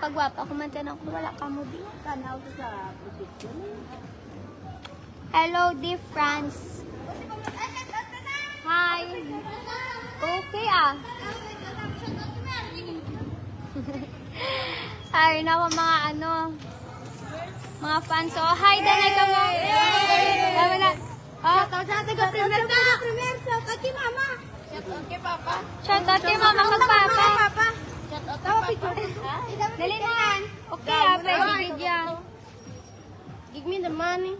pagwapa. Kumantan ako, wala ka mo di. Tanaw ko sa protection. Hello, dear friends. Hi. Okay ah. Hi na ako mga mga fans. So, hi, danay ka mo. Tama na. Oh, Premier sa kay mama. Okay, papa. shout out kay mama magpapa. Papa. Tawa picture. Dali na. Okay ah, pwede video. Give me the money.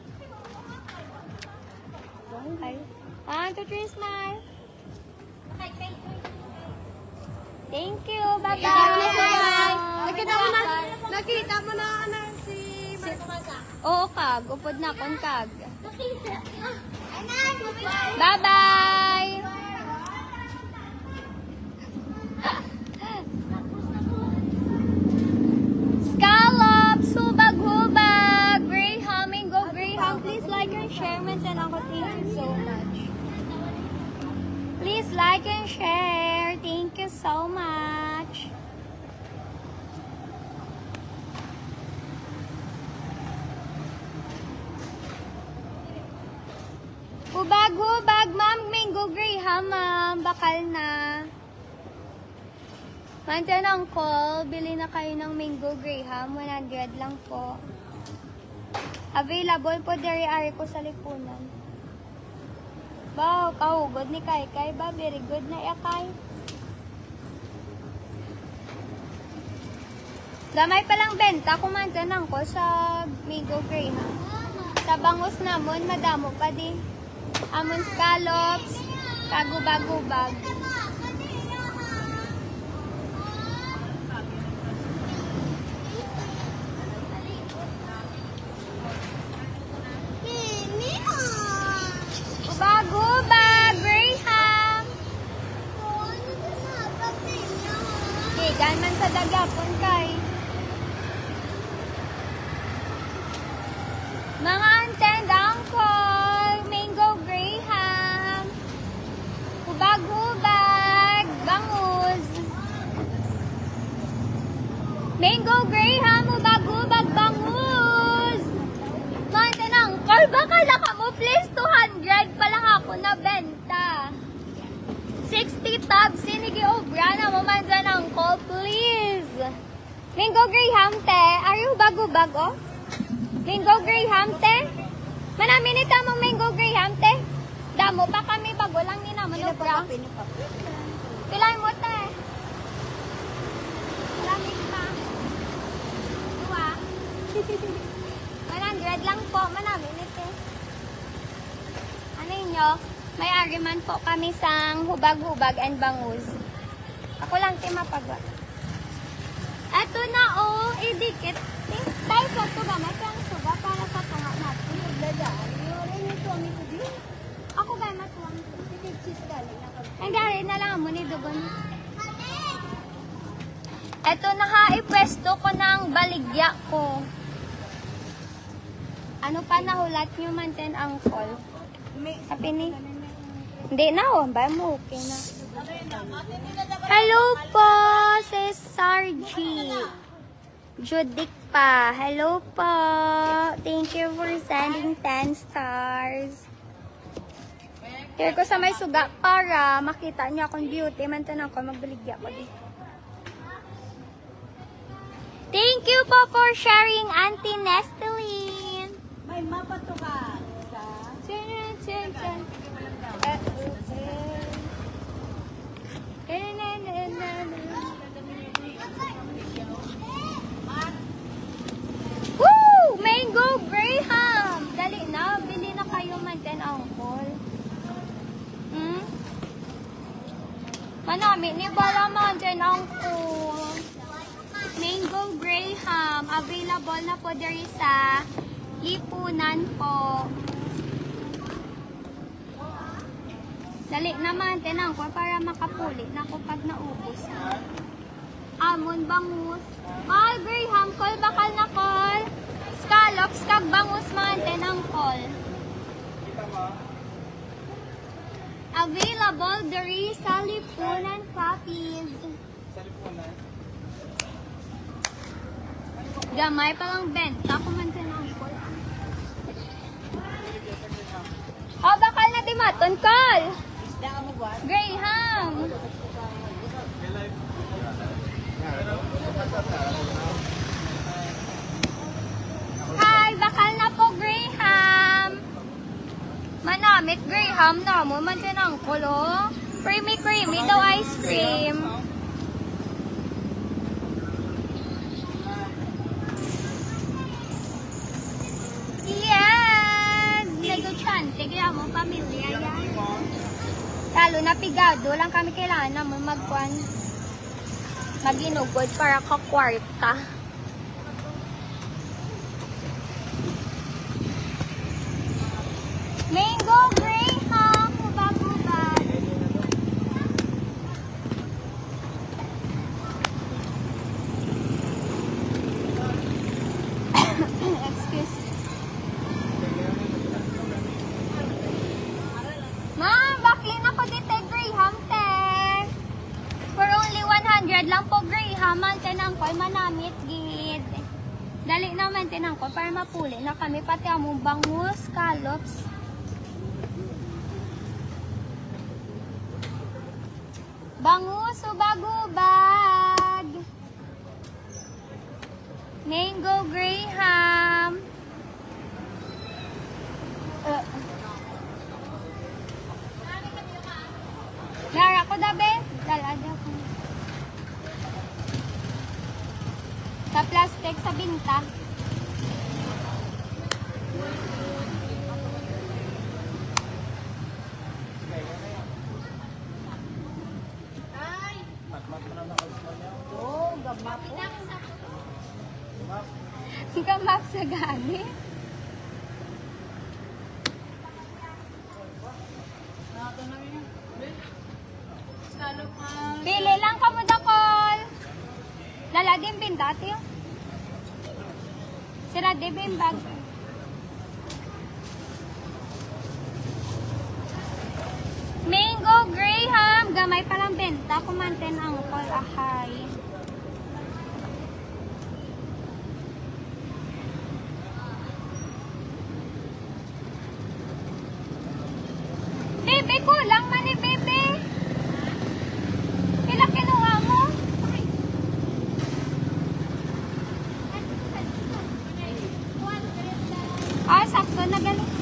Hi. 1, 2, 3, smile. Thank you. Bye-bye. Nakita mo na si Oo, kag. Upod na kon kag. Bye-bye. Scallops, hubag-hubag, Graham, mango Graham. Please like and share. Mention ako. Thank you so much. Please like and share. Thank you so much. Hubag-hubag, ma'am. Mango Graham, ma'am. Bakal na. Mantan ang call. Bili na kayo ng Mango Graham. 100 lang po. Available po dari-ari ko sa lipunan. Wow, kahugod ni Kay ba? Very good na yakay. Gamay palang benta. Kumantan ko sa Mango Graham. Sa bangus namon, madamo pa di. Amon scallops, kagubag-ubag. Ubag-ubag, Graham. Okay, ganman sa dagapon kay. Mga antend angkol, Mango Graham. Ubag-ubag, bangus. Mango Graham, ubag-ubag, bangus. Mga angkol, baka laka mo please 200 pa lang ako na benta. 60 tabs, sinigi obra na mo man dyan angkol, please. Mango Graham, te. Are you ubag-ubag, oh? Mango Graham, te? Manaminita mong Mango Graham, te? Damo pa kami bago lang ni naman obra. Pilay mo, te. Malamig pa. Dua. 100 lang po. Manaminit, te. Ano inyo? May argument po kami sa hubag-hubag and bangus. Ako lang, te, mapagwa. Eto na, oh. Idikit. Tayo sa tuga. May kang suga para sa tunga natin. Ako ba matuwang? Ang gari na lang mo ni Dugon. Eto na ha, ipwesto ko ng baligya ko. Ano pa nahulat nyo man ten ang call? Sabi ni? Hindi na, oh. Ba mo, okay na. Hello po, Cesar G. Judik pa. Hello po. Thank you for sending 10 stars. Kaya ko sa may suga para makita niyo akong beauty. Mantanong ko, magbaligya ko dito. Thank you po for sharing, Auntie Nesteline. may mapa to ka. Chin, chin, chin. Woo! Mango Graham! Dali na, bili na kayo man din, uncle. Manami, ni bala man din, uncle. Mango Graham, available na po diri sa Lipunan po. Dali naman, tinang ko para makapuli na ko pag naubos. Amon, bangus. Call, Graham, call, bakal na call. Scallops, kag bangus man, tinang call. Available diri sa Lipunan Puppies. Sa Lipunan. Gamay palang benta ko man sa nangkol. Oh, bakal na di maton, Col. Isda ka mo ba? Graham. Hi, bakal na po, Graham. Manamit, Graham na mo. Man sa nangkol, oh. Creamy daw ice cream. Yes! Negosyante, kaya mo pamilya yan. Lalo na pigado lang kami kailangan naman maginugod para kakwarta. Mango Graham, hubag-hubag. Excuse me. Ma'am, baklin ako dito, Graham, te. For only 100 lang po, Graham. Man, tinangkoy, manamit, gid. Dali naman, tinangkoy, para mapuli na kami. Pati among bangus, scallops. Bangus, ubag-ubag. Mango Graham. Lara ko dabe. Dalaga ko. Sa plastic, sa binta. Oo, gamap po. Gamap sa gani. Pili lang kamo dakol. Lala din bindat yun. Sira di bimbag. Mango Graham. Gamay palang benta. Kumantin ang call ahay. Bebe, kulang man ni Bebe. Pila kinuha mo? Ah, sakto na galing.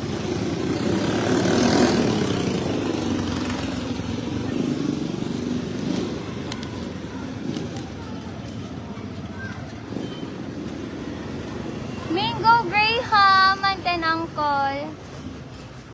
Mango Graham, anten angkol.